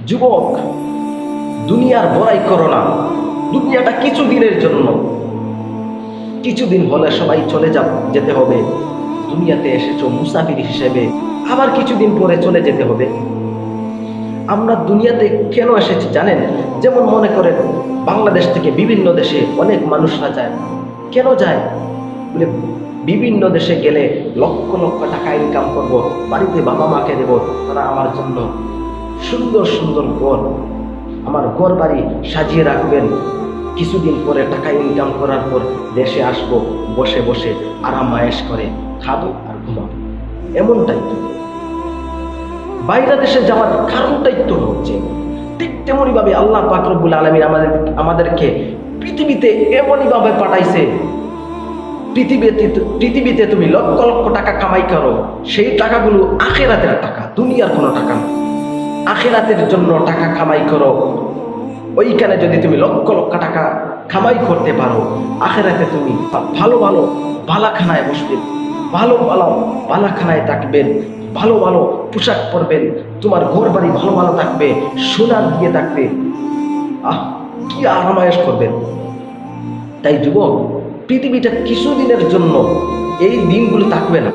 যুবক, দুনিয়ার বড়াই করো না। দুনিয়াটা কিছুদিনের জন্য, কিছুদিন হলে সবাই যেতে হবে। দুনিয়াতে এসেছো মুসাফির হিসেবে, আবার কিছুদিন পরে চলে যেতে হবে। আমরা দুনিয়াতে কেন এসেছি জানেন? যেমন মনে করেন, বাংলাদেশ থেকে বিভিন্ন দেশে অনেক মানুষরা যায়। কেন যায়? বলে বিভিন্ন দেশে গেলে লক্ষ লক্ষ টাকা ইনকাম করব, বাড়িতে বাবা মাকে দেব, তারা আমার জন্য সুন্দর সুন্দর ঘর, আমার ঘর বাড়ি সাজিয়ে রাখবেন। কিছুদিন পরে টাকা ইনকাম করার পর দেশে আসবো, বসে বসে আরাম আয়েশ করে খাবো আর ঘুমাবো। এমনটাই তো বাইরে দেশে যাওয়ার কারণটাই তো হচ্ছে। ঠিক তেমনই ভাবে আল্লাহ পাক রব্বুল আলামিন আমাদেরকে পৃথিবীতে এমনই ভাবে পাঠাইছে। পৃথিবীতে তুমি লক্ষ লক্ষ টাকা কামাই করো, সেই টাকাগুলো আখিরাতের টাকা, দুনিয়ার কোনো টাকা না। আখিরাতের জন্য টাকা কামাই করো। ওইখানে যদি তুমি লক্ষ লক্ষ টাকা কামাই করতে পারো, আখিরাতে তুমি ভালো ভালো বালাখানায় বসবেন, ভালো ভালো বালাখানায় থাকবেন, ভালো ভালো পোশাক পরবেন, তোমার ঘর বাড়ি ভালো ভালো থাকবে, সোনার দিয়ে থাকবে। কি আরামায়েশ করবেন। তাই যুবক, পৃথিবীটা কিছুদিনের জন্য, এই দিনগুলো থাকবে না।